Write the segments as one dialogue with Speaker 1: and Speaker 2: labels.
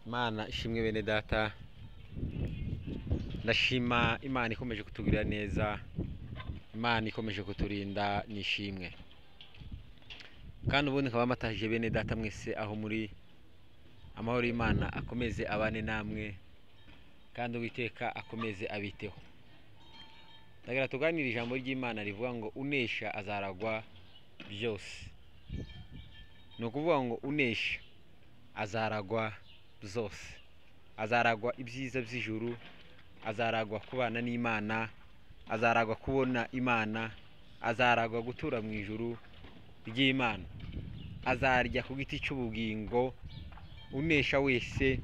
Speaker 1: Mana ishimwe bene data, ndashima Imana ikomeje kutugirira neza, Imana ikomeje kuturinda nishimwe. Kandi ubundi nkaba matahije bene data mwese aho muri, amahoro y'Imana akomeze abane namwe, kandi Uwiteka akomeze abiteho. Ndagira tuganire ijambo ry'Imana rivuga ngo unesha azaragwa byose. Ni ukuvuga ngo unesha azaragwa zose, azaragwa ibyiza by'ijuru, azaragwa kubana n'Imana, azaragwa kubona Imana, azaragwa gutura mu ijuru ry'Imana, azarya ku giti cy'ubugingo. Unesha wese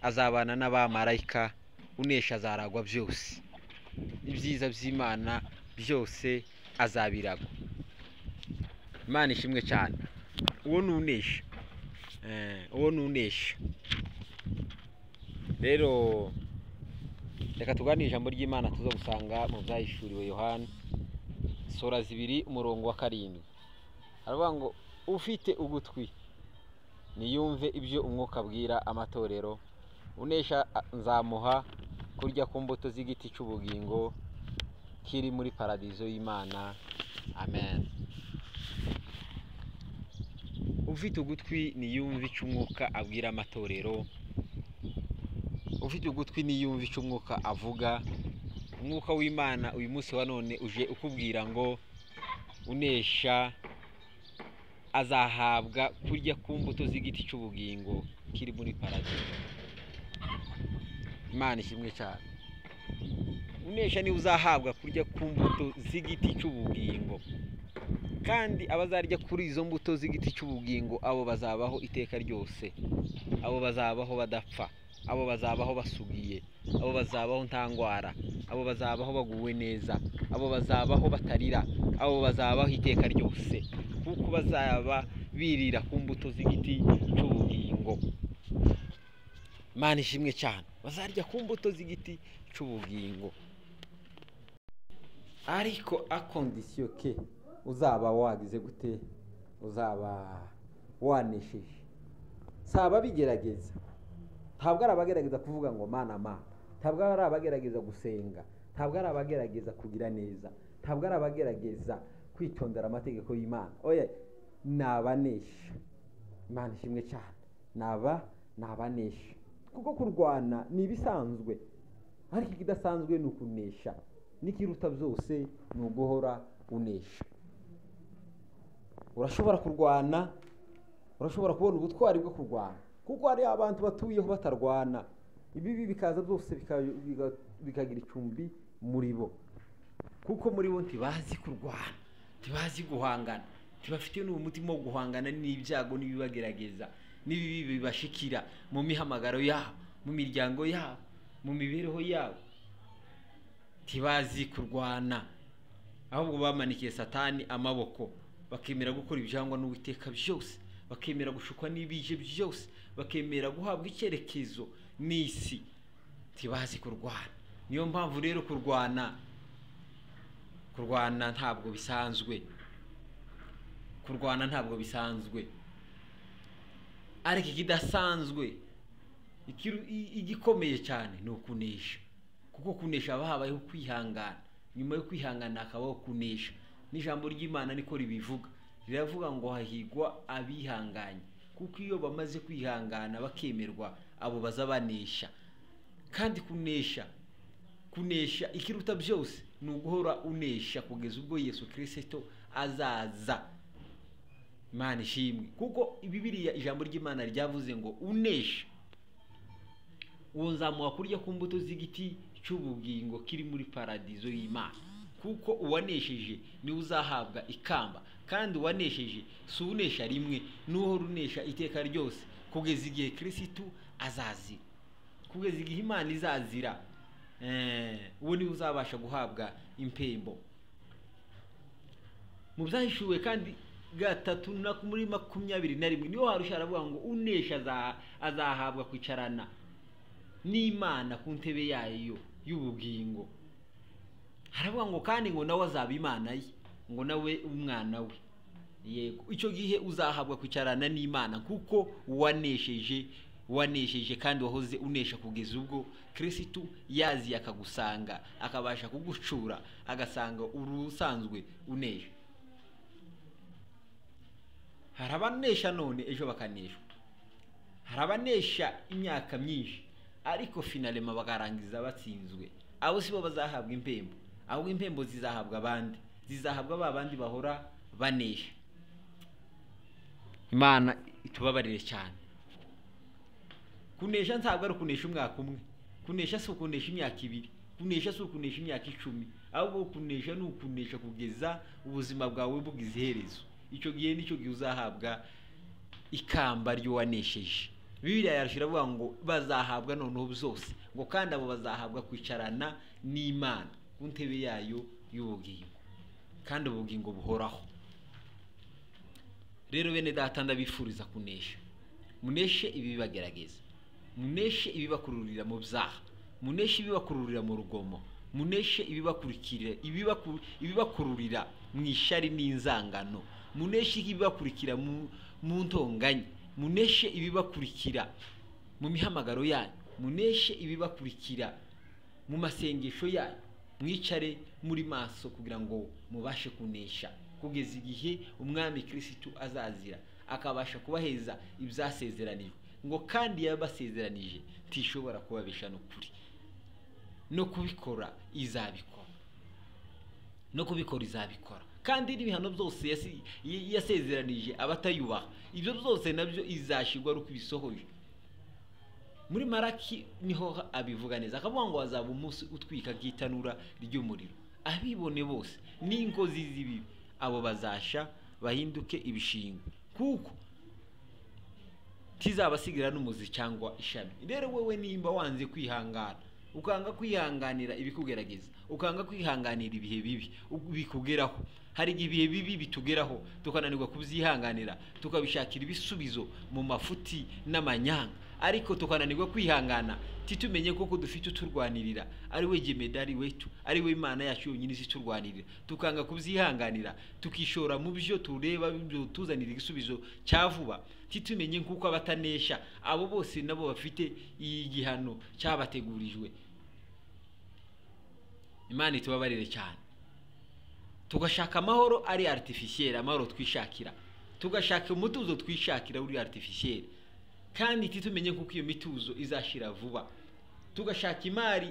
Speaker 1: azabana n'abamarayika, unesha azaragwa byose, ibyiza by'Imana byose azabiragwa. Imana ishimwe cyane. Uwo ni unesha, uwo ni unesha. Rero reka tuganire ijambo ry'Imana tuzo gusanga mu byahishuriwe Yohana sura 2 umurongo wa 7. Aravuga ngo ufite ugutwi niyumve ibyo umwuka abwira amatorero, unesha nzamuha kurya ku mbuto z'igiti cy'ubugingo kiri muri paradizo y'Imana. Amen. Ufite ugutwi niyumve icyo umwuka abwira amatorero, ufite ugutwi niyumve icyo umwuka avuga. Umwuka w'Imana uyu munsi wa none uje ukubwira ngo unesha azahabwa kurya ku mbuto z'igiti cy'ubugingo kiri muri paradizo. Imana ishimwe cyane. Unesha ni uzahabwa kurya ku mbuto z'igiti cy'ubugingo, kandi abazarya kuri izo mbuto z'igiti cy'ubugingo abo bazabaho iteka ryose, abo bazabaho badapfa, abo bazabaho basugiye, abo bazabaho nta ndwara, abo bazabaho baguwe neza, abo bazabaho batarira, abo bazabaho iteka ryose, kuko bazaba birira ku mbuto z'igiti cy'ubugingo. Imana ishimwe cyane. Bazarya ku mbuto z'igiti cy'ubugingo, ariko akondisiyo ke uzaba wagize gute, uzaba wanesheje. Saba bigerageza, ntabwo ari abagerageza kuvuga ngo mana mana, ntabwo ari abagerageza gusenga, ntabwo ari abagerageza kugira neza, ntabwo ari abagerageza kwitondera amategeko y'Imana. Oya, nabanesha. Imana ishimwe cyane. Nabanesha, kuko kurwana ni ibisanzwe, ariko ikidasanzwe ni ukunesha. N'ikiruta byose ni uguhora unesha. Urashobora kurwana, urashobora kubona ubutwari bwo kurwana, kuko hari abantu batuyeho batarwana, ibibi bikaza byose bikagira icumbi muri bo, kuko muri bo ntibazi kurwana, ntibazi guhangana, ntibafite n'umutima wo guhangana n'ibyago n'ibibagerageza n'ibibi bibashikira mu mihamagaro yabo, mu miryango yabo, mu mibereho yabo. Ntibazi kurwana, ahubwo bamanikiye Satani amaboko, bakemera gukora ibyangwa n'Uwiteka byose, bakemera gushukwa n'ibije byose, bakemera guhabwa icyerekezo n'isi. Ntibazi kurwana. Niyo mpamvu rero kurwana ntabwo bisanzwe, kurwana ntabwo bisanzwe. Ariko ikidasanzwe, igikomeye cyane ni ukunesha, kuko kunesha haba habayeho kwihangana, nyuma yo kwihangana hakabaho kunesha. N'ijambo ry'Imana niko ribivuga, riravuga ngo hahigwa abihanganye, kuko iyo bamaze kwihangana bakemerwa abo bazabanesha. Kandi kunesha ikiruta byose ni uguhora unesha kugeza ubwo Yesu Kristo azaza. Imana ishimwe, kuko Bibiliya ijambo ry'Imana ryavuze ngo unesha uwo nzamuha kurya ku mbuto z'igiti cy'ubugingo kiri muri paradizo y'Imana. Kuko uwanesheje ni uzahabwa ikamba, kandi uwanesheje si unesha rimwe, n'uhora unesha iteka ryose kugeza igihe Kristo azazira, kugeza igihe Imana izazira. Uwo ni uzabasha guhabwa impembo. Mu byahishuwe kandi 3 muri 21 niho harusha aravuga ngo unesha azahabwa kwicarana n'Imana ku ntebe yayo y'ubugingo. Haravuga ngo kandi ngo nawe azaba Imana ye, ngo nawe umwana we. Yego, icyo gihe uzahabwa kwicarana n'Imana kuko wanesheje wanesheje kandi wahoze unesha kugeza ubwo Kristo yazi akagusanga akabasha kugucura agasanga urusanzwe unesha. Hari abanesha none ejo bakanesha, hari abanesha imyaka myinshi ariko finalema bakarangiza batsinzwe. Abo sibo bazahabwa impembo, ahubwo impembo zizahabwa abandi, zizahabwa babandi bahora banesha. Imana itubabarire cyane. Kunesha ntabwo ari ukunesha umwaka umwe, kunesha si ukunesha imyaka 2, kunesha si ukunesha imyaka 10, ahubwo kunesha ni ukunesha kugeza ubuzima bwawe bugize iherezo. Icyo gihe nicyo gihe uzahabwa ikamba ryo wanesheje. Bibiliya yarashira avuga ngo bazahabwa noneho byose, ngo kandi abo bazahabwa kwicarana n'Imana ku ntebe yayo y'ubugingo, kandi ubugingo buhoraho. Rero bene data ndabifuriza kunesha. Muneshe ibibagerageza, muneshe ibibakururira mu byaha, muneshe ibibakururira mu rugomo, muneshe ibibakururira mu ishari n'inzangano, muneshe ibibakurikira mu ntonganya, muneshe ibibakurikira mu mihamagaro yanyu, muneshe ibibakurikira mu masengesho yanyu. Mwicare muri maso kugira ngo mubashe kunesha kugeza igihe umwami Kristo azazira akabasha kubaheza ibyasezeranijwe, ngo kandi yabasezeranije tishobora kubabesha no kuri no kubikora izabikora, no kubikora izabikora. Kandi n'ibihano byose yasezeranije abatayubaha, ibyo byose nabyo izashigwa ruko bisohoje. Muri Maraki niho abivuga neza, akavuga ngo azaba umunsi utwika gitanura ry'umuriro, abibone bose n'ingozi z'ibibi abo bazasha bahinduke ibishingwe, kuko tizabasigira n'umuzi cyangwa ishami. Rero wewe nimba wanze kwihangana, ukanga kwihanganira ibikugerageza, ukanga kwihanganira ibihe bibi bikugeraho, hari ibihe bibi bitugeraho tukananirwa kubyihanganira, tukabishakira ibisubizo mu mafuti n'amanyanga, ariko tukananirwa kwihangana titumenye koko dufite uturwanirira ari we Jemedari wetu, ari we Imana yacu yonyine iziturwanirira. Tukanga kubyihanganira tukishora mu byo tureba byo tuzanira igisubizo cyavuba, titumenye kuko abatanesha abo bose nabo bafite igihano cyabategurijwe. Imana itubabarire cyane. Tugashaka amahoro ari artificiel, amahoro twishakira, tugashaka umutuzo twishakira uri artificiel, kandi titumenye kuko iyo mituzo izashira vuba. Tugashaka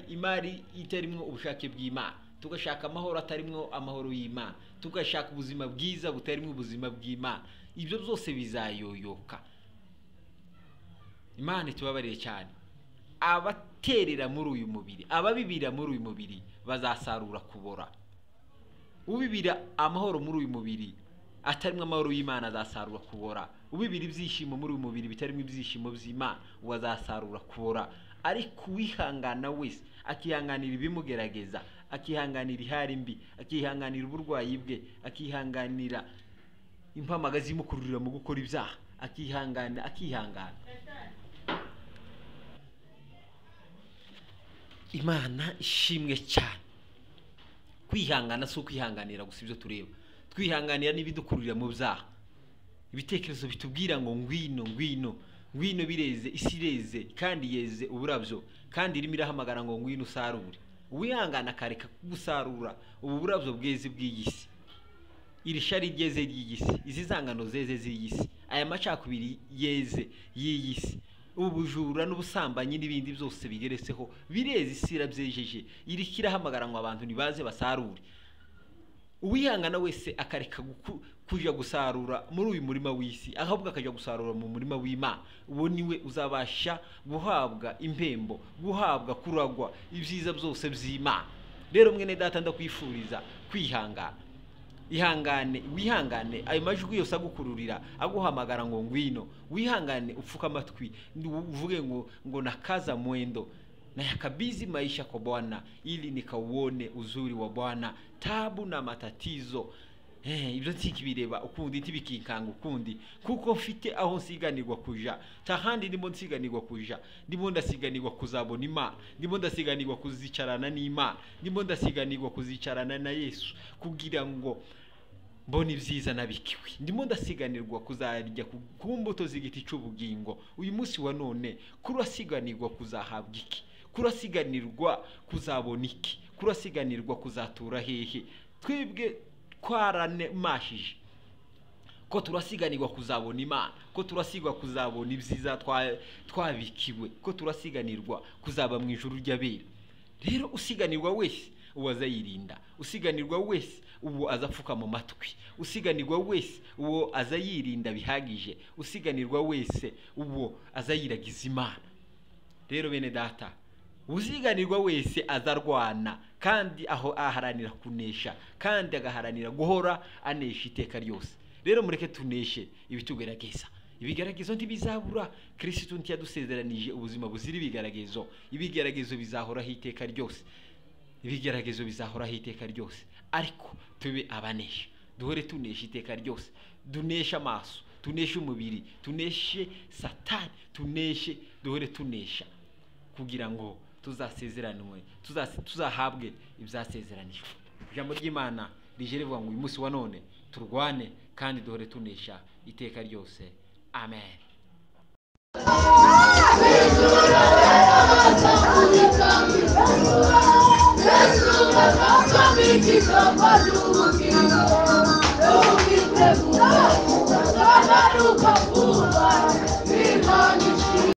Speaker 1: imari itarimwo ubushake bw'Imana, tugashaka amahoro atarimwo amahoro y'Imana, tugashaka ubuzima bwiza butarimwo ubuzima bw'Imana. Ibyo byose bizayoyoka. Imana itubabarire cyane. Abaterera muri uyu mubiri, ababibira muri uyu mubiri bazasarura kubora. Ubibira amahoro muri uyu mubiri atarimwe amahoro y'Imana azasarura kubora. Ubibira ibyishimo muri uyu mubiri bitarimwe ibyishimo by'Imana wazasarura kubora. Ariko wihangana wese akihanganira ibimugerageza, akihanganira ihari mbi, akihanganira uburwayi bwe, akihanganira impamagazi imukururira mu gukora ibyaha, akihangana. Imana ishimwe cyane. Kwihangana si ukwihanganira gusa ibyo tureba, twihanganira n'ibidukururira mu byaha. Ibitekerezo bitubwira ngo ngwino bireze, isi ireze kandi yeze uburabyo, kandi irimo irahamagara ngo ngwino usarure. Uwihangana akareka gusarura ubu burabyo bweze bw'iyisi, iri shari ryeze ry'iyisi, izi zangano zeze z'iyisi, aya macakubiri yeze y'iyisi, ubujura n'ubusambanyi n'ibindi byose bigeretseho bireze, isi irabyejeje, iri kirahamagara ngo abantu nibaze basarure. Uwihangana wese akareka kuja gusarura muri uyu murima w'isi, ahubwo akajya gusarura mu murima w'Imana, uwo niwe uzabasha guhabwa impembo, guhabwa kuragwa ibyiza byose by'Imana. Rero mwene data ndakwifuriza kwihangana. Wihangane ayo majwi yose agukururira aguhamagara ngo ngwino. Wihangane upfuka amatwi uvuge ngo nakaza mwendo na yakabizi maisha kwa Bwana ili nikauone uzuri wa Bwana, tabu na matatizo. Ibyo ntikibireba ukundi ntibikikanga ukundi, kuko mfite aho nsiganirwa kuja, tahandi ndimo nsiganirwa kuja, ndimo ndasiganirwa kuzabona Imana, ndimo ndasiganirwa kuzicarana n'Imana, ndimo ndasiganirwa kuzicarana na Yesu, kugira ngo mbona ibyiza nabikiwe, ndimo ndasiganirwa kuzarya ku mbuto z'igiti cy'ubugingo. Uyu munsi wa none kurasiganirwa kuzahabwa iki? Kurasiganirwa kuzabona iki? Kurasiganirwa kuzatura hehe? Twebwe twaranemashije ko turasiganirwa kuzabona Imana, ko turasigwa kuzabona ibyiza twabikiwe, ko turasiganirwa kuzaba mu ijuru ry'abera. Rero usiganirwa wese uwo azayirinda, usiganirwa wese uwo azapfuka mu matwi, usiganirwa wese uwo azayirinda bihagije, usiganirwa wese uwo azayiragiza Imana. Rero bene data, uziganirwa wese azarwana kandi aho aharanira kunesha, kandi agaharanira guhora anesha iteka ryose. Rero mureke tuneshe ibitugerageza. Ibigeragezo ntibizabura. Kristo ntiyadusezeranije ubuzima buzira ibigeragezo. Ibigeragezo bizahoraho iteka ryose. Ibigeragezo bizahoraho iteka ryose. Ariko tube abanesha, duhore tunesha iteka ryose. Dunesha amaso, tuneshe umubiri, tuneshe Satani, duhore tunesha kugira ngo tuzasezeranwe, tuzahabwe ibyasezeranijwe. Ijambo ry'Imana rije rivuga ngo uyu munsi wa none turwane kandi duhore tunesha iteka ryose. Amen.
Speaker 2: Yesu